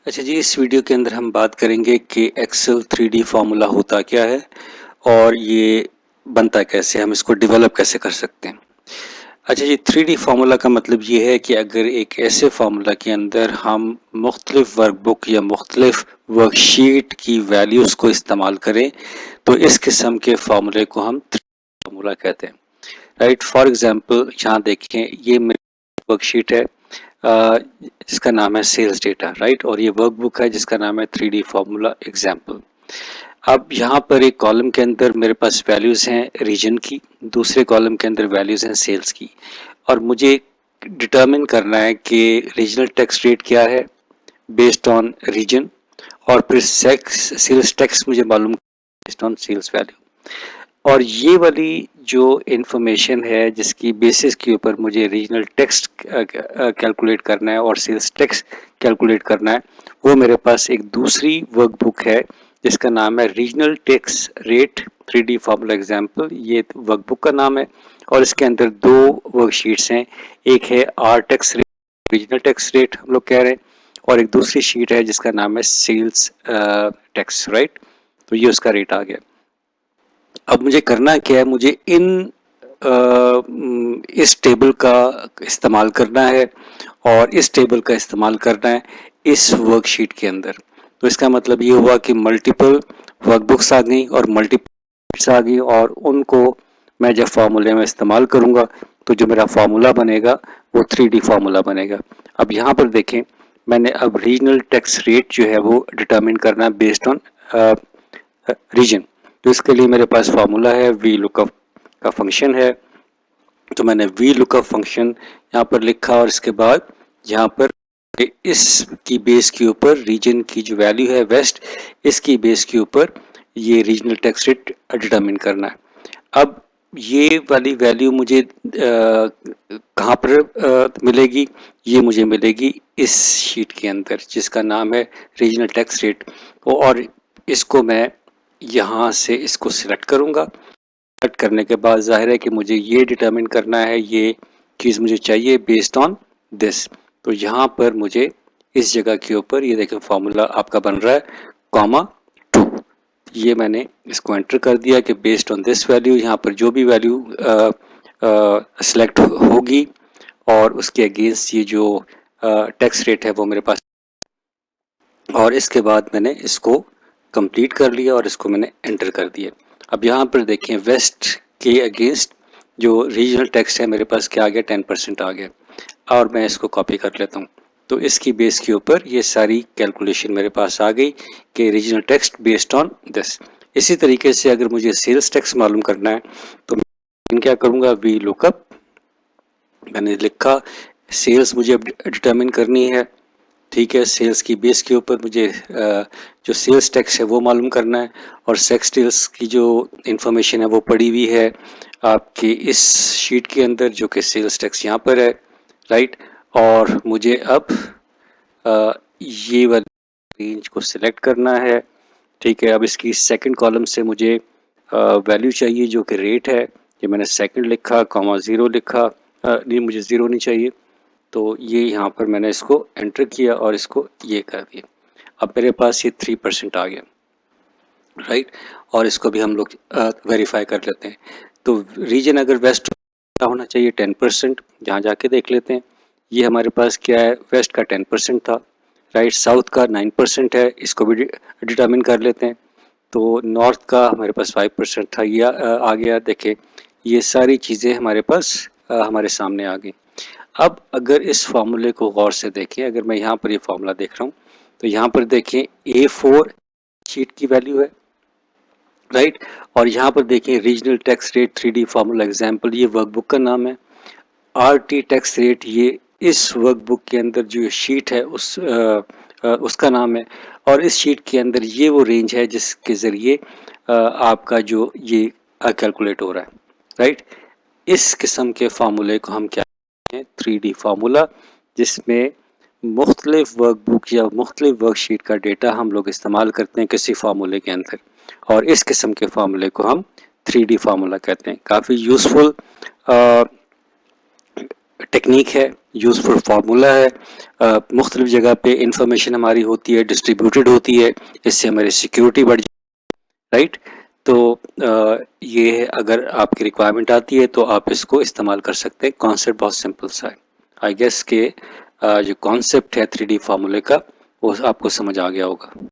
अच्छा जी, इस वीडियो के अंदर हम बात करेंगे कि एक्सेल 3D फार्मूला होता क्या है और ये बनता कैसे, हम इसको डेवलप कैसे कर सकते हैं। अच्छा जी, 3D फार्मूला का मतलब ये है कि अगर एक ऐसे फार्मूला के अंदर हम मुख्तलिफ वर्कबुक या मुख्तलिफ वर्कशीट की वैल्यूज़ को इस्तेमाल करें तो इस किस्म के फार्मूले को हम 3D फार्मूला कहते हैं। राइट, फॉर एग्जांपल यहाँ देखें, ये मेरी वर्कशीट है जिसका नाम है सेल्स डेटा, राइट, और ये वर्कबुक है जिसका नाम है 3D फार्मूला एग्जाम्पल। अब यहाँ पर एक कॉलम के अंदर मेरे पास वैल्यूज़ हैं रीजन की, दूसरे कॉलम के अंदर वैल्यूज़ हैं सेल्स की, और मुझे डिटर्मिन करना है कि रीजनल टैक्स रेट क्या है बेस्ड ऑन रीजन, और फिर सेल्स टैक्स मुझे मालूम बेस्ड ऑन सेल्स वैल्यू। और ये वाली जो इंफॉर्मेशन है जिसकी बेसिस के ऊपर मुझे रीजनल टैक्स कैलकुलेट करना है और सेल्स टैक्स कैलकुलेट करना है, वो मेरे पास एक दूसरी वर्कबुक है जिसका नाम है regional tax rate 3D formula example. ये वर्कबुक का नाम है और इसके अंदर दो वर्कशीट्स हैं, एक है R tax rate, regional tax rate हम लोग कह रहे हैं, और एक दूसरी शीट है जिसका नाम है सेल्स टैक्स, राइट। तो ये उसका रेट आ गया। अब मुझे करना क्या है, मुझे इस टेबल का इस्तेमाल करना है और इस टेबल का इस्तेमाल करना है इस वर्कशीट के अंदर। तो इसका मतलब ये हुआ कि मल्टीपल वर्कबुक्स आ गई और मल्टीपल आ गई, और उनको मैं जब फार्मूले में इस्तेमाल करूँगा तो जो मेरा फार्मूला बनेगा वो 3D फार्मूला बनेगा। अब यहाँ पर देखें, मैंने अब रीजनल टैक्स रेट जो है वो डिटरमिन करना है बेस्ड ऑन रीजन। तो इसके लिए मेरे पास फार्मूला है, वी लुकअप का फंक्शन है। तो मैंने वी लुकअप फंक्शन यहाँ पर लिखा और इसके बाद यहाँ पर इस की बेस के ऊपर रीजन की जो वैल्यू है वेस्ट, इसकी बेस के ऊपर ये रीजनल टैक्स रेट डिटरमिन करना है। अब ये वाली वैल्यू मुझे कहाँ पर मिलेगी, ये मुझे मिलेगी इस शीट के अंदर जिसका नाम है रीजनल टैक्स रेट। और इसको मैं यहाँ से इसको सिलेक्ट करूँगा। सिलेक्ट करने के बाद जाहिर है कि मुझे ये डिटरमिन करना है, ये चीज़ मुझे चाहिए बेस्ड ऑन दिस। तो यहाँ पर मुझे इस जगह के ऊपर ये देखें फार्मूला आपका बन रहा है कॉमा 2। ये मैंने इसको एंटर कर दिया कि बेस्ड ऑन दिस वैल्यू, यहाँ पर जो भी वैल्यू सेलेक्ट होगी और उसके अगेंस्ट ये जो टैक्स रेट है वो मेरे पास, और इसके बाद मैंने इसको कंप्लीट कर लिया और इसको मैंने एंटर कर दिया। अब यहाँ पर देखें वेस्ट के अगेंस्ट जो रीजनल टैक्स है मेरे पास क्या आ गया, 10% आ गया, और मैं इसको कॉपी कर लेता हूँ। तो इसकी बेस के ऊपर ये सारी कैलकुलेशन मेरे पास आ गई कि regional tax based on this. इसी तरीके से अगर मुझे सेल्स टैक्स मालूम करना है तो मैं क्या करूँगा, वी लुकअप, मैंने लिखा सेल्स मुझे डिटरमिन करनी है, ठीक है। सेल्स की बेस के ऊपर मुझे जो सेल्स टैक्स है वो मालूम करना है, और सेक्स सेल्स की जो इंफॉर्मेशन है वो पड़ी हुई है आपकी इस शीट के अंदर जो कि सेल्स टैक्स यहाँ पर है, राइट। और मुझे अब ये वाली रेंज को सिलेक्ट करना है, ठीक है। अब इसकी सेकंड कॉलम से मुझे वैल्यू चाहिए जो कि रेट है, ये मैंने सेकंड लिखा, कॉमा ज़ीरो लिखा, नहीं मुझे ज़ीरो नहीं चाहिए, तो ये यहाँ पर मैंने इसको एंटर किया और इसको ये कर दिया। अब मेरे पास ये 3% आ गया, राइट। और इसको भी हम लोग वेरीफाई कर लेते हैं। तो रीजन अगर वेस्ट का होना चाहिए 10%, जहाँ जाके देख लेते हैं। ये हमारे पास क्या है, वेस्ट का 10% था, राइट। साउथ का 9% है, इसको भी डिटर्मिन कर लेते हैं। तो नॉर्थ का हमारे पास 5% था, ये आ गया। देखें ये सारी चीज़ें हमारे पास हमारे सामने आ गई। अब अगर इस फार्मूले को गौर से देखें, अगर मैं यहाँ पर ये फार्मूला देख रहा हूँ तो यहाँ पर देखें A4 शीट की वैल्यू है, राइट। और यहाँ पर देखें regional tax rate 3D formula example, ये वर्कबुक का नाम है। RT टैक्स रेट ये इस वर्कबुक के अंदर जो शीट है उसका नाम है, और इस शीट के अंदर ये वो रेंज है जिसके ज़रिए आपका जो ये कैलकुलेट हो रहा है, राइट। इस किस्म के फार्मूले को हम क्या कहते हैं, 3D फार्मूला, जिसमें मुख्तलिफ वर्कबुक या मुख्तलिफ वर्कशीट का डेटा हम लोग इस्तेमाल करते हैं किसी फार्मूले के अंदर, और इस किस्म के फार्मूले को हम 3D फार्मूला कहते हैं। काफ़ी यूज़फुल टेक्निक है, यूज़फुल फार्मूला है। मुख्तलिफ जगह पे इंफॉर्मेशन हमारी होती है, डिस्ट्रीब्यूटेड होती है, इससे हमारी सिक्योरिटी बढ़, राइट। तो ये अगर आपकी रिक्वायरमेंट आती है तो आप इसको इस्तेमाल कर सकते हैं। कॉन्सेप्ट बहुत सिंपल सा है। आई गेस के जो कॉन्सेप्ट है 3D फार्मूले का वो आपको समझ आ गया होगा।